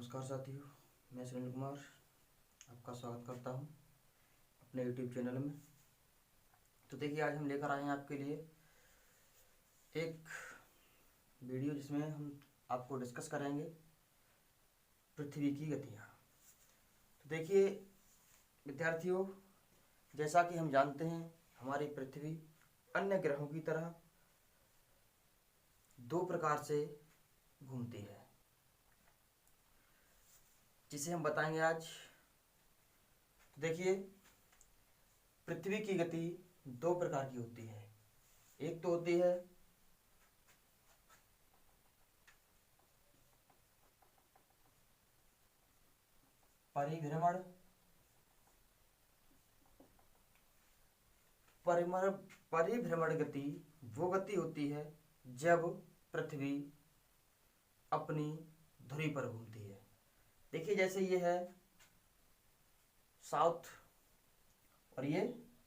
नमस्कार साथियों, मैं सुनील कुमार आपका स्वागत करता हूं अपने YouTube चैनल में। तो देखिए, आज हम लेकर आए हैं आपके लिए एक वीडियो जिसमें हम आपको डिस्कस करेंगे पृथ्वी की गतियां। तो देखिए विद्यार्थियों, जैसा कि हम जानते हैं हमारी पृथ्वी अन्य ग्रहों की तरह दो प्रकार से घूमती है, जिसे हम बताएंगे आज। देखिए, पृथ्वी की गति दो प्रकार की होती है। एक तो होती है परिभ्रमण परिभ्रमण गति वो गति होती है जब पृथ्वी अपनी धुरी पर घूमती है। देखिए, जैसे ये है साउथ और ये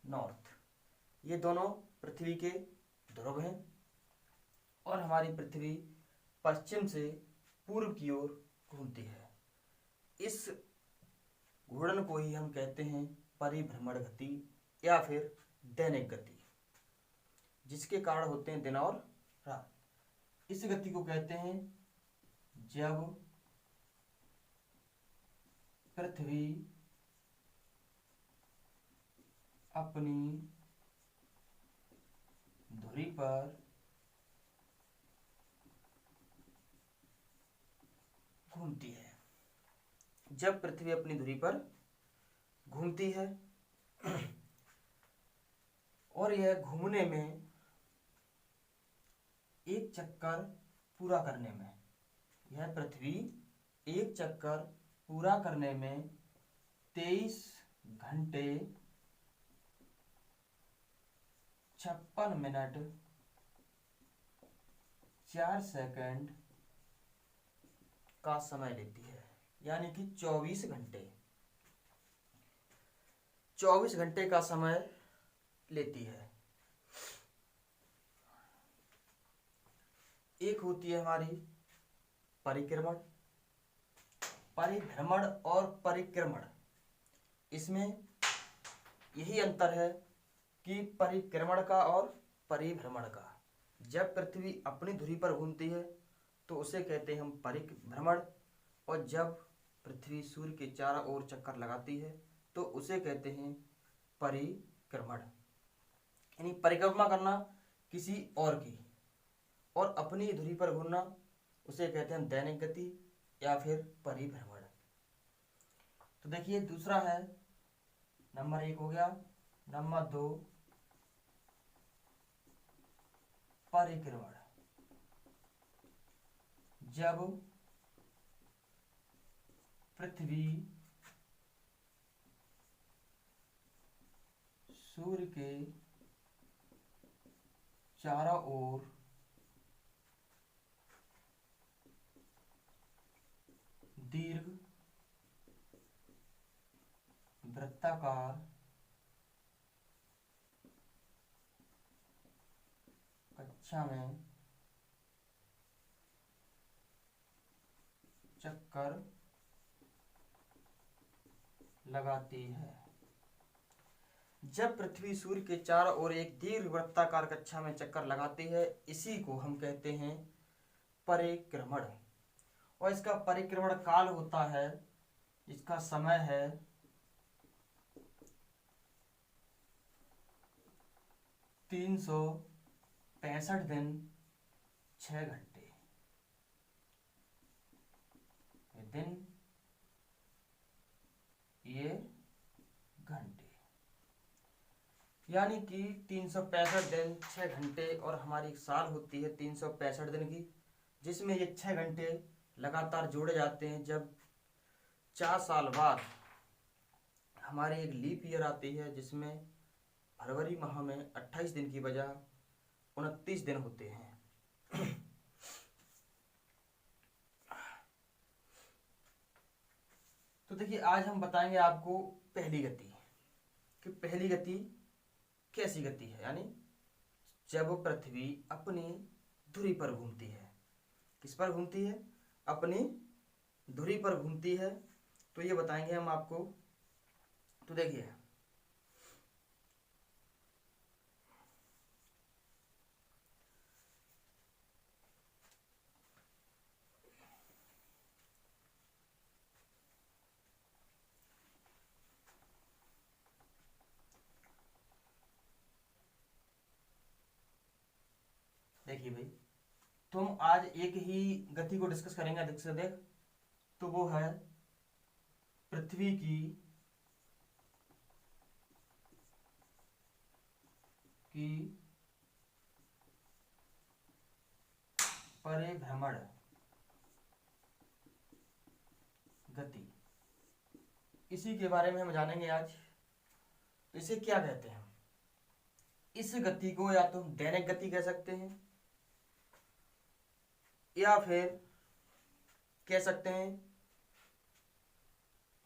नॉर्थ, ये दोनों पृथ्वी के ध्रुव हैं और हमारी पृथ्वी पश्चिम से पूर्व की ओर घूमती है। इस घूर्णन को ही हम कहते हैं परिभ्रमण गति या फिर दैनिक गति, जिसके कारण होते हैं दिन और रात। इस गति को कहते हैं जब पृथ्वी अपनी धुरी पर घूमती है। जब पृथ्वी अपनी धुरी पर घूमती है और यह घूमने में एक चक्कर पूरा करने में, यह पृथ्वी एक चक्कर पूरा करने में 23 घंटे 56 मिनट 4 सेकंड का समय लेती है, यानी कि 24 घंटे का समय लेती है। एक होती है हमारी परिक्रमण, परिभ्रमण और परिक्रमण। इसमें यही अंतर है कि परिक्रमण का और परिभ्रमण का। जब पृथ्वी अपनी धुरी पर घूमती है तो उसे कहते हैं हम परिभ्रमण, और जब पृथ्वी सूर्य के चारों ओर चक्कर लगाती है तो उसे कहते हैं परिक्रमण। यानी परिक्रमा करना किसी और की और अपनी धुरी पर घूमना, उसे कहते हैं दैनिक गति या फिर परिभ्रमण। तो देखिए, दूसरा है, नंबर 1 हो गया। नंबर 2 परिक्रमण। जब पृथ्वी सूर्य के चारों ओर दीर्घ वृत्ताकार कक्षा में चक्कर लगाती है। जब पृथ्वी सूर्य के चारों ओर एक दीर्घ वृत्ताकार कक्षा में चक्कर लगाती है, इसी को हम कहते हैं परिक्रमण। और इसका परिक्रमण काल होता है, इसका समय है 365 दिन 6 घंटे। ये दिन, ये घंटे, यानी कि 365 दिन 6 घंटे। और हमारी एक साल होती है 365 दिन की, जिसमें ये 6 घंटे लगातार जोड़े जाते हैं। जब 4 साल बाद हमारी एक लीप ईयर आती है, जिसमें फरवरी माह में 28 दिन की बजाय 29 दिन होते हैं। तो देखिए, आज हम बताएंगे आपको पहली गति, कि पहली गति कैसी गति है। यानी जब पृथ्वी अपनी धुरी पर घूमती है। किस पर घूमती है? अपनी धुरी पर घूमती है, तो ये बताएंगे हम आपको। तो देखिए, देखिए भाई, तो हम आज एक ही गति को डिस्कस करेंगे अधिक से अधिक, तो वो है पृथ्वी की परिभ्रमण गति। इसी के बारे में हम जानेंगे आज। तो इसे क्या कहते हैं? इस गति को या तो हम दैनिक गति कह सकते हैं, या फिर कह सकते हैं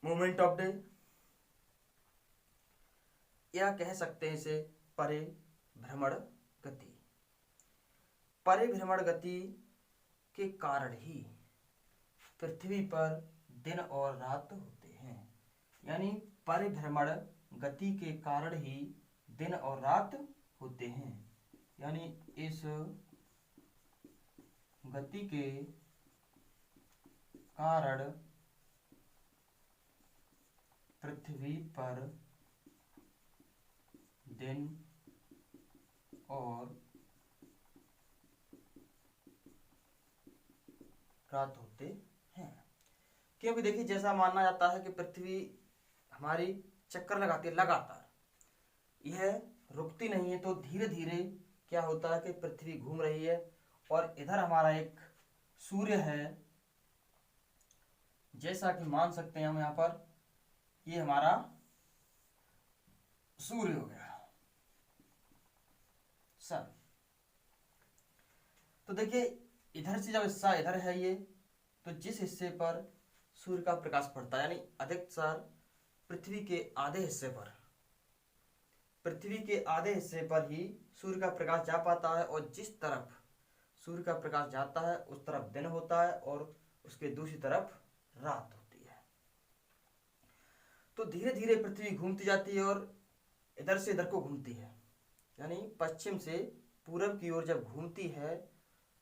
मोमेंट ऑफ डे, या कह सकते हैं इसे परिभ्रमण गति। परिभ्रमण गति के कारण ही पृथ्वी पर दिन और रात होते हैं। यानी परिभ्रमण गति के कारण ही दिन और रात होते हैं। यानी इस गति के कारण पृथ्वी पर दिन और रात होते हैं। क्योंकि देखिए, जैसा माना जाता है कि पृथ्वी हमारी चक्कर लगाती है लगातार, यह रुकती नहीं है, तो धीरे धीरे क्या होता है कि पृथ्वी घूम रही है। और इधर हमारा एक सूर्य है, जैसा कि मान सकते हैं हम यहाँ पर, ये हमारा सूर्य हो गया, सन। तो देखिए, इधर से जब हिस्सा इधर है ये, तो जिस हिस्से पर सूर्य का प्रकाश पड़ता है, यानी अधिकतर पृथ्वी के आधे हिस्से पर, पृथ्वी के आधे हिस्से पर ही सूर्य का प्रकाश जा पाता है, और जिस तरफ सूर्य का प्रकाश जाता है उस तरफ दिन होता है और उसके दूसरी तरफ रात होती है। तो धीरे धीरे पृथ्वी घूमती जाती है और इधर से इधर को घूमती है, यानी पश्चिम से पूरब की ओर जब घूमती है,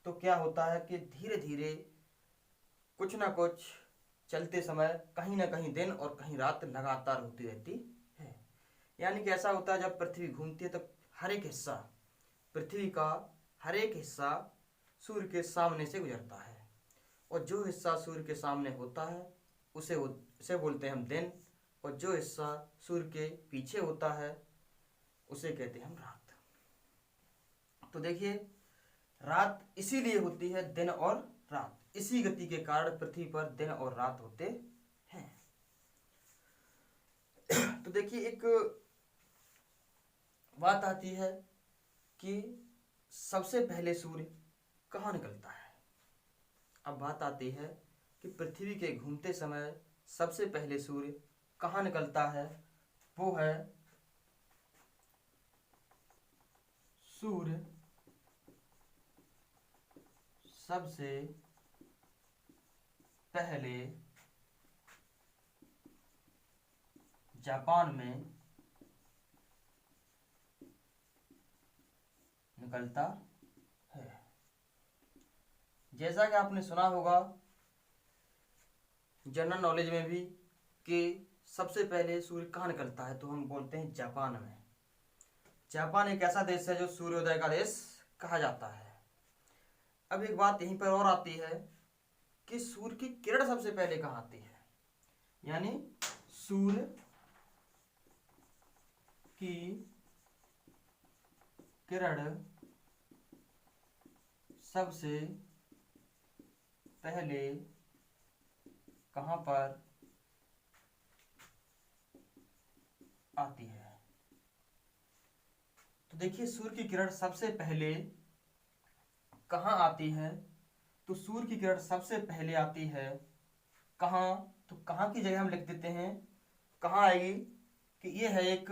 तो क्या होता है कि धीरे धीरे कुछ ना कुछ चलते समय कहीं ना कहीं दिन और कहीं रात लगातार होती रहती है। यानी कि ऐसा होता है, जब पृथ्वी घूमती है तो हर एक हिस्सा, पृथ्वी का हर एक हिस्सा सूर्य के सामने से गुजरता है, और जो हिस्सा सूर्य के सामने होता है उसे बोलते हैं हम दिन, और जो हिस्सा सूर्य के पीछे होता है उसे कहते हैं हम रात। तो देखिए, रात इसीलिए होती है, दिन और रात, इसी गति के कारण पृथ्वी पर दिन और रात होते हैं। तो देखिए, एक बात आती है कि सबसे पहले सूर्य कहाँ निकलता है। अब बात आती है कि पृथ्वी के घूमते समय सबसे पहले सूर्य कहाँ निकलता है। वो है सूर्य सबसे पहले जापान में निकलता है। जैसा कि आपने सुना होगा जनरल नॉलेज में भी कि सबसे पहले सूर्य कहाँ निकलता है, तो हम बोलते हैं जापान में। जापान एक ऐसा देश है जो सूर्योदय का देश कहा जाता है। अब एक बात यहीं पर और आती है कि सूर्य की किरण सबसे पहले कहाँ आती है। यानी सूर्य की किरण सबसे पहले कहाँ पर आती है। तो देखिए, सूर्य की किरण सबसे पहले कहाँ आती है, तो सूर्य की किरण सबसे पहले आती है कहाँ, तो कहाँ की जगह हम लिख देते हैं, कहाँ आएगी कि ये है एक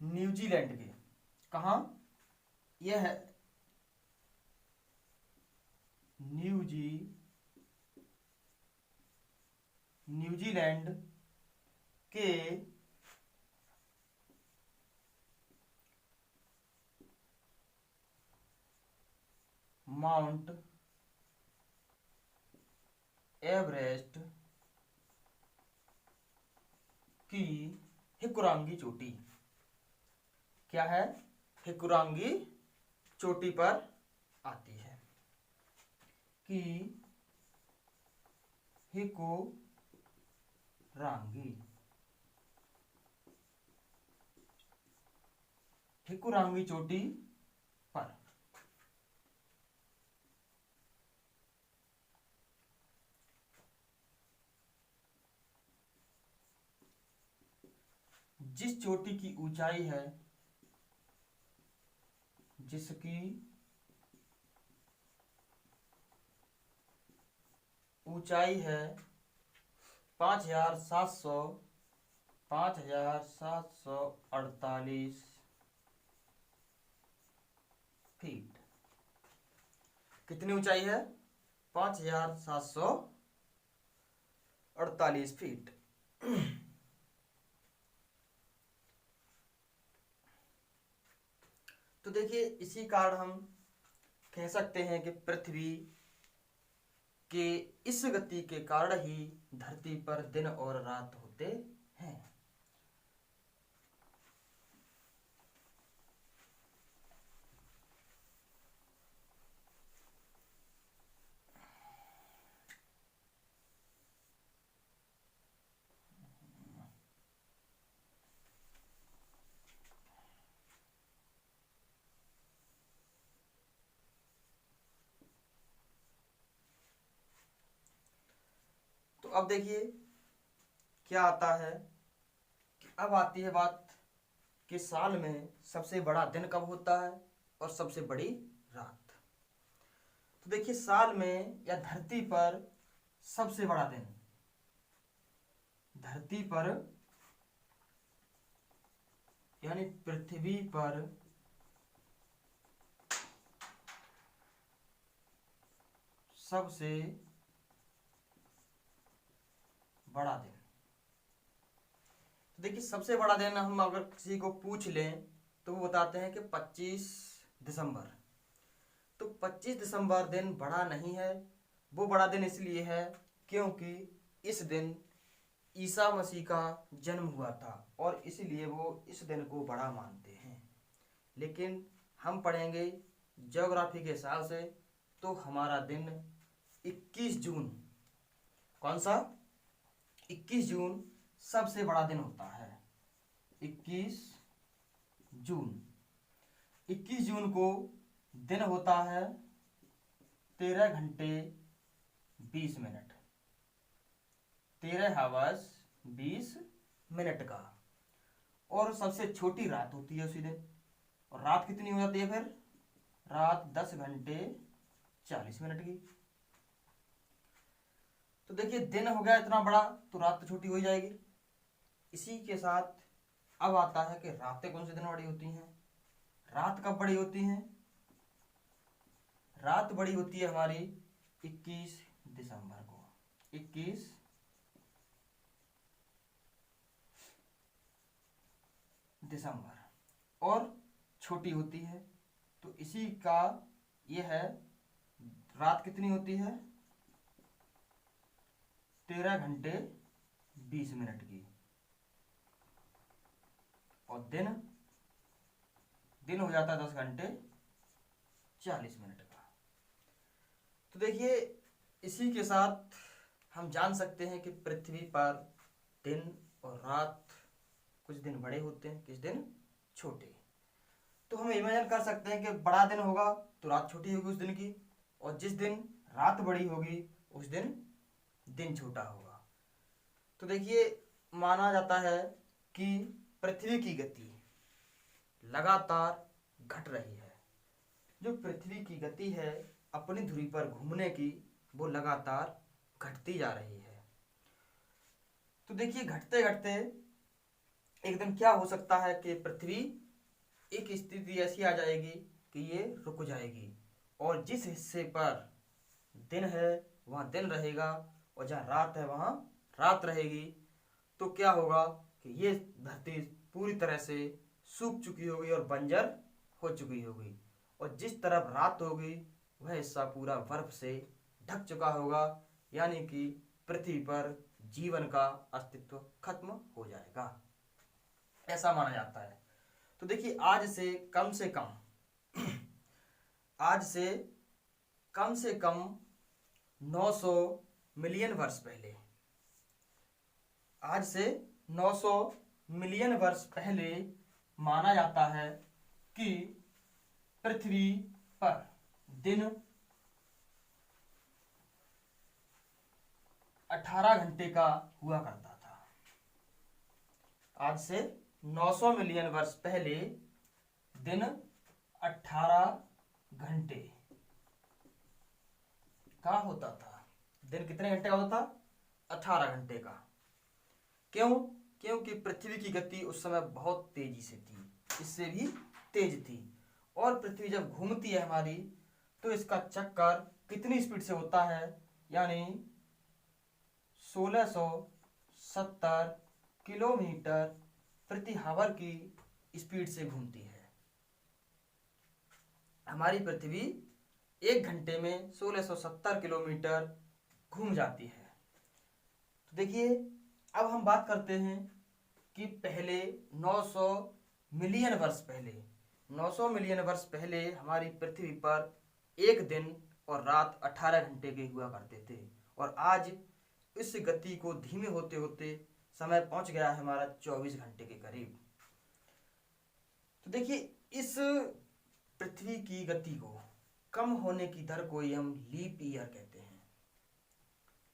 न्यूजीलैंड के, कहाँ, यह न्यूजीलैंड के माउंट एवरेस्ट की हिकुरांगी चोटी, क्या है, हिकुरांगी चोटी पर आती है कि हिकुरांगी चोटी पर। जिस चोटी की ऊंचाई है, जिसकी ऊंचाई है 5,748 फीट। कितनी ऊंचाई है? 5,748 फीट। तो देखिए, इसी कारण हम कह सकते हैं कि पृथ्वी के इस गति के कारण ही धरती पर दिन और रात होते हैं। तो अब देखिए क्या आता है कि अब आती है बात कि साल में सबसे बड़ा दिन कब होता है और सबसे बड़ी रात। तो देखिए, साल में या धरती पर सबसे बड़ा दिन, धरती पर यानी पृथ्वी पर सबसे बड़ा दिन। तो देखिए, सबसे बड़ा दिन हम अगर किसी को पूछ लें तो वो बताते हैं कि 25 दिसंबर। तो 25 दिसंबर दिन बड़ा नहीं है। वो बड़ा दिन इसलिए है क्योंकि इस दिन ईसा मसीह का जन्म हुआ था और इसलिए वो इस दिन को बड़ा मानते हैं। लेकिन हम पढ़ेंगे ज्योग्राफी के हिसाब से तो हमारा दिन 21 जून, कौन सा, 21 जून सबसे बड़ा दिन होता है। 21 जून, 21 जून को दिन होता है 13 घंटे 20 मिनट, 13 हावर्स 20 मिनट का। और सबसे छोटी रात होती है उसी दिन। और रात कितनी हो जाती है फिर? रात 10 घंटे 40 मिनट की। तो देखिए, दिन हो गया इतना बड़ा तो रात तो छोटी हो जाएगी। इसी के साथ अब आता है कि रातें कौन से दिन बड़ी होती हैं। रात कब बड़ी होती हैं? रात बड़ी होती है हमारी 21 दिसंबर को, 21 दिसंबर, और छोटी होती है। तो इसी का ये है, रात कितनी होती है? 13 घंटे 20 मिनट की। और दिन हो जाता है 10 घंटे 40 मिनट का। तो देखिए, इसी के साथ हम जान सकते हैं कि पृथ्वी पर दिन और रात कुछ दिन बड़े होते हैं, कुछ दिन छोटे। तो हम इमेजिन कर सकते हैं कि बड़ा दिन होगा तो रात छोटी होगी उस दिन की, और जिस दिन रात बड़ी होगी उस दिन छोटा होगा। तो देखिए, माना जाता है कि पृथ्वी की गति लगातार घट रही है। जो पृथ्वी की गति है अपनी धुरी पर घूमने की, वो लगातार घटती जा रही है। तो देखिए, घटते घटते एक दिन क्या हो सकता है कि पृथ्वी एक स्थिति ऐसी आ जाएगी कि ये रुक जाएगी, और जिस हिस्से पर दिन है वहाँ दिन रहेगा, और जहाँ रात है वहाँ रात रहेगी। तो क्या होगा कि ये धरती पूरी तरह से सूख चुकी होगी और बंजर हो चुकी होगी, और जिस तरफ रात होगी वह हिस्सा पूरा बर्फ से ढक चुका होगा, यानी कि पृथ्वी पर जीवन का अस्तित्व खत्म हो जाएगा, ऐसा माना जाता है। तो देखिए आज से कम आज से कम 900 मिलियन वर्ष पहले, आज से 900 मिलियन वर्ष पहले माना जाता है कि पृथ्वी पर दिन 18 घंटे का हुआ करता था। आज से 900 मिलियन वर्ष पहले दिन 18 घंटे का होता था। दिन कितने घंटे का होता? 18 घंटे का। क्यों? क्योंकि पृथ्वी की गति उस समय बहुत तेजी से थी, इससे भी तेज थी, और पृथ्वी जब घूमती है हमारी तो इसका चक्कर कितनी स्पीड से होता है, यानी 1670 किलोमीटर प्रति हावर की स्पीड से घूमती है। हमारी पृथ्वी एक घंटे में 1670 किलोमीटर घूम जाती है। तो देखिए अब हम बात करते हैं कि पहले 900 मिलियन वर्ष पहले 900 मिलियन वर्ष पहले हमारी पृथ्वी पर एक दिन और रात 18 घंटे के हुआ करते थे, और आज इस गति को धीमे होते होते समय पहुंच गया है हमारा 24 घंटे के करीब। तो देखिए इस पृथ्वी की गति को कम होने की दर को ही हम लीप ईयर कहते हैं,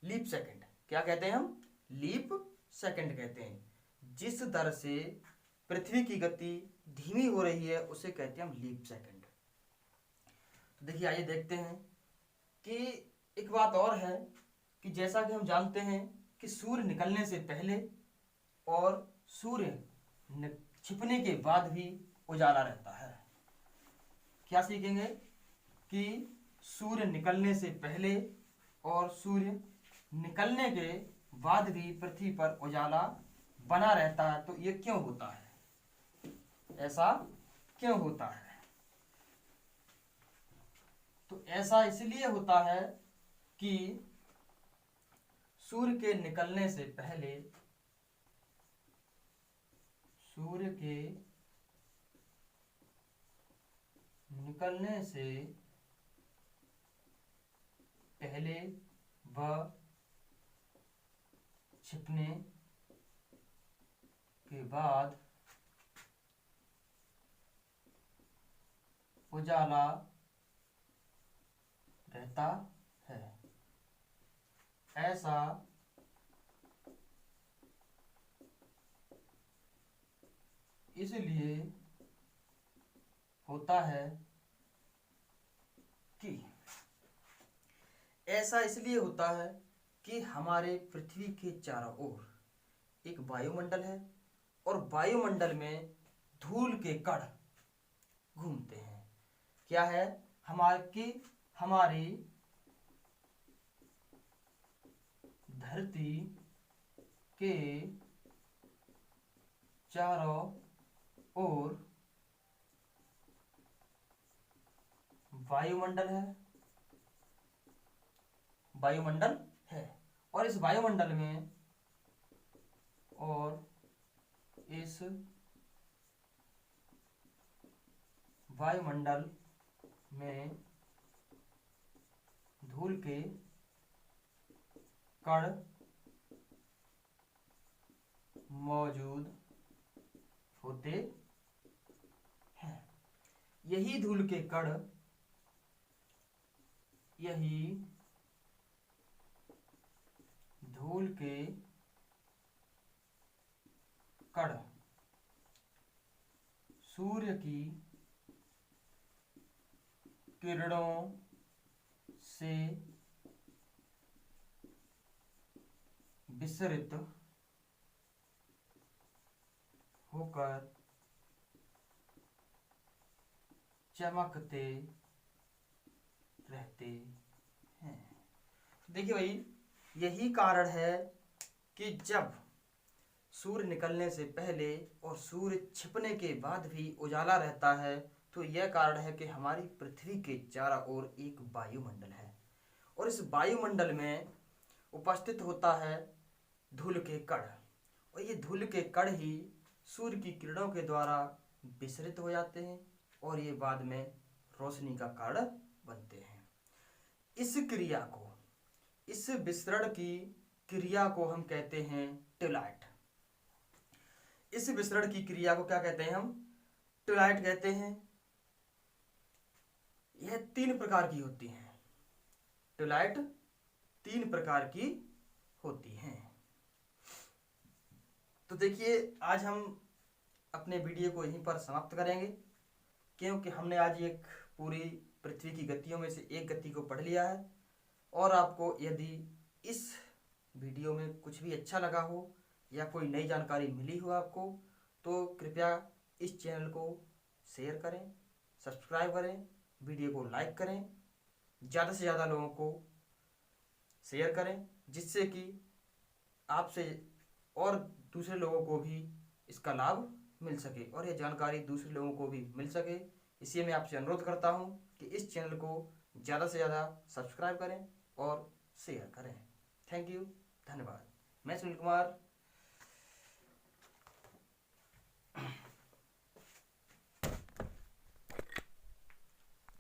लीप सेकंड। क्या कहते हैं हम? लीप सेकंड कहते हैं। जिस दर से पृथ्वी की गति धीमी हो रही है उसे कहते हैं हम लीप सेकंड। तो देखिए आइए देखते हैं कि एक बात और है कि जैसा कि हम जानते हैं कि सूर्य निकलने से पहले और सूर्य छिपने के बाद भी उजाला रहता है। क्या सीखेंगे कि सूर्य निकलने से पहले और सूर्य निकलने के बाद भी पृथ्वी पर उजाला बना रहता है। तो ये क्यों होता है? ऐसा क्यों होता है? तो ऐसा इसलिए होता है कि सूर्य के निकलने से पहले व छिपने के बाद उजाला रहता है। ऐसा इसलिए होता है कि हमारे पृथ्वी के चारों ओर एक वायुमंडल है, और वायुमंडल में धूल के कण घूमते हैं। क्या है? हमारी धरती के चारों ओर वायुमंडल है, और इस वायुमंडल में धूल के कण मौजूद होते हैं। यही धूल के कण सूर्य की किरणों से विसरित होकर चमकते रहते हैं। देखिए भाई, यही कारण है कि जब सूर्य निकलने से पहले और सूर्य छिपने के बाद भी उजाला रहता है, तो यह कारण है कि हमारी पृथ्वी के चारों ओर एक वायुमंडल है और इस वायुमंडल में उपस्थित होता है धूल के कण, और ये धूल के कण ही सूर्य की किरणों के द्वारा विसरित हो जाते हैं और ये बाद में रोशनी का कारण बनते हैं। इस क्रिया को, इस विसरण की क्रिया को हम कहते हैं ट्विलाइट। इस विसरण की क्रिया को क्या कहते हैं हम? ट्विलाइट कहते हैं। यह 3 प्रकार की होती है। ट्विलाइट 3 प्रकार की होती हैं। तो देखिए, आज हम अपने वीडियो को यहीं पर समाप्त करेंगे, क्योंकि हमने आज एक पूरी पृथ्वी की गतियों में से एक गति को पढ़ लिया है। और आपको यदि इस वीडियो में कुछ भी अच्छा लगा हो या कोई नई जानकारी मिली हो आपको, तो कृपया इस चैनल को शेयर करें, सब्सक्राइब करें, वीडियो को लाइक करें, ज़्यादा से ज़्यादा लोगों को शेयर करें, जिससे कि आपसे और दूसरे लोगों को भी इसका लाभ मिल सके और यह जानकारी दूसरे लोगों को भी मिल सके। इसलिए मैं आपसे अनुरोध करता हूं कि इस चैनल को ज़्यादा से ज़्यादा सब्सक्राइब करें और शेयर करें। थैंक यू, धन्यवाद। मैं सुनील कुमार,